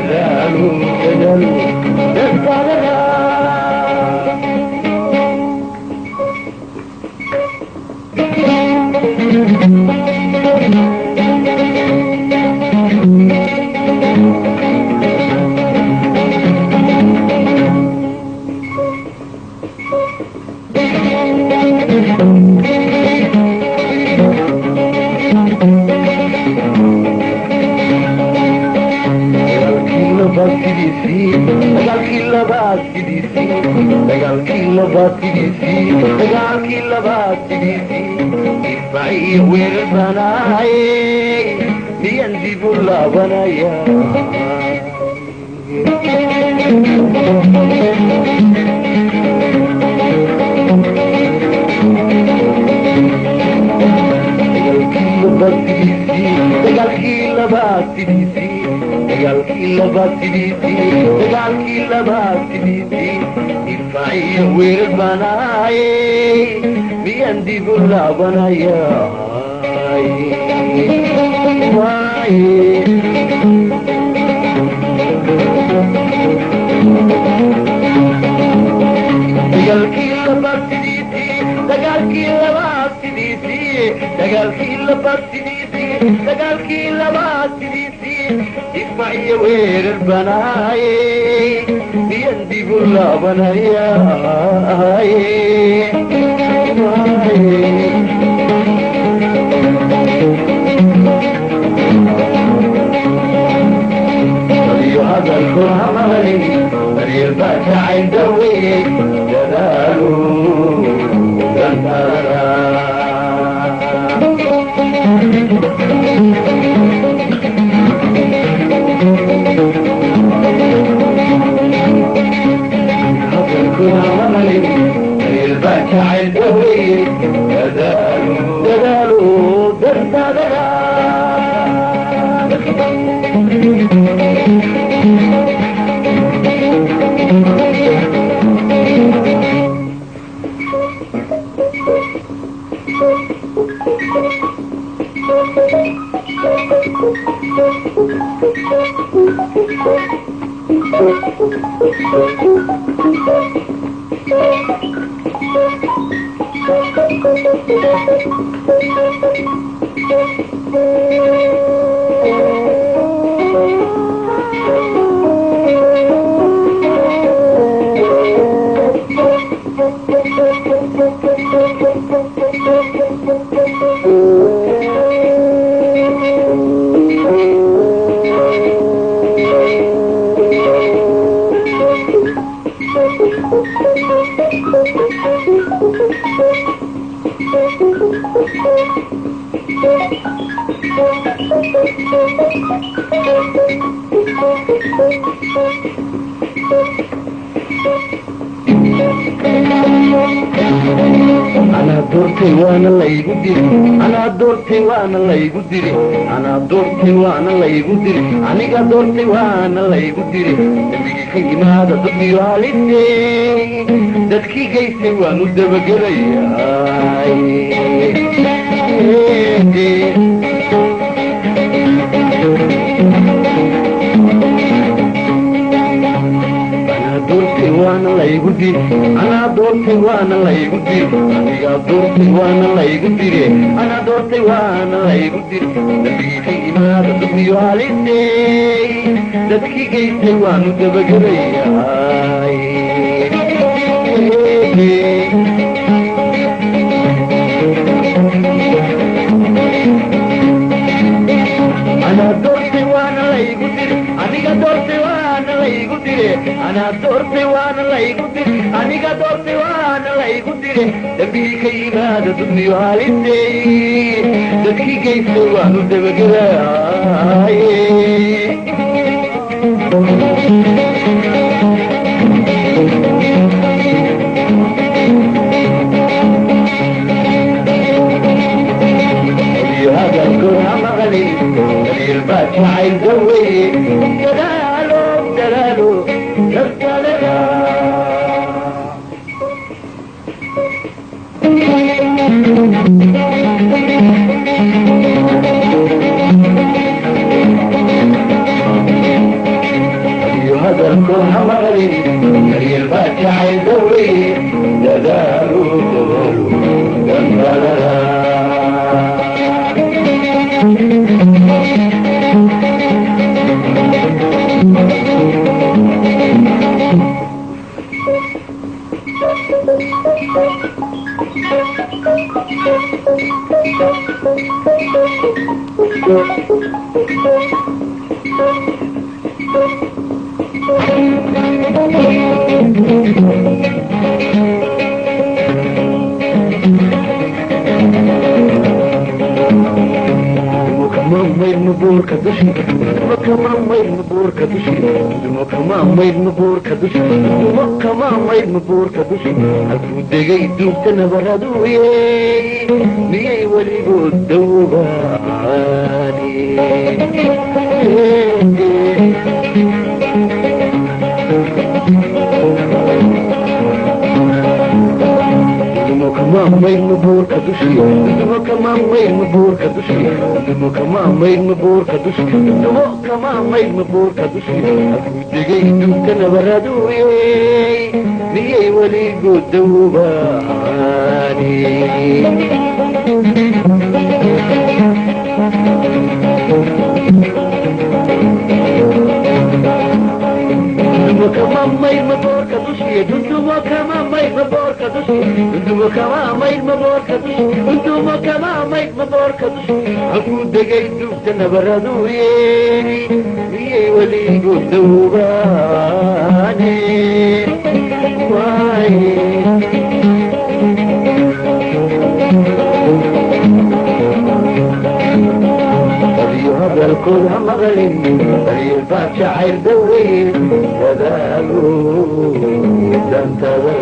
dadaalo dadaalada dagaalkii labaad sidiisii difaaciyo weerar baanaayay miyan dib u laabanaya dagaalkii labaad sidiisii difaaciyo weerar baanaayay miyan dib u laabanaya dagaalkii labaad sidiisii difaaciyo weerar baanaayay miyan dib u laabanaya iyo hadalku hamali daryeel baa jacayl daweeyey dadaalo dantaada aniga doortay waana laygu diri dambigii ka yimaada dadkiyo halisay dadkii gaysay waanu dabagelayay anaa doortay waana laygu diri aniga doortay waana laygu diri anaa doortay waana laygu diri dambigii ka yimaada dadkiyo halisay dadkii gaysay waanu dabagelayay anaa doortay waana laygu diri aniga doortay waana laygu diri anaa doortay waana laygu diri aniga doortay waana laygu diri dambigii ka yimaada dadkiyo halisay dadkii gaysay waanu dabagelayay jacayl daweeye dadaalo dadaalo dadaalada hadalkood ha maqlin daryeel baa jacayl dawey dadaalu danbadada halkuu degay duugta nabaraduye miyay weligood dawbaani halkuu degay duugta nabaraduye miyay weligood dawbaani halkuu degay duugta nabaraduye miyay weligood dawbaani hadalkood ha maqlin daryeel baa jacayl dawey dadaalu dantada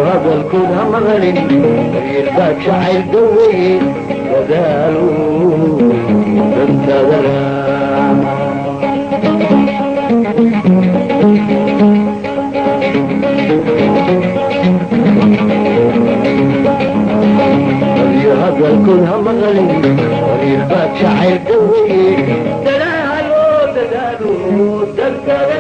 hadalkood ha maqlin daryeel baa jacayl dawey dadaalu dantada hadalkood ha maqlin daryeel baa jacayl dawey dadaalu dantada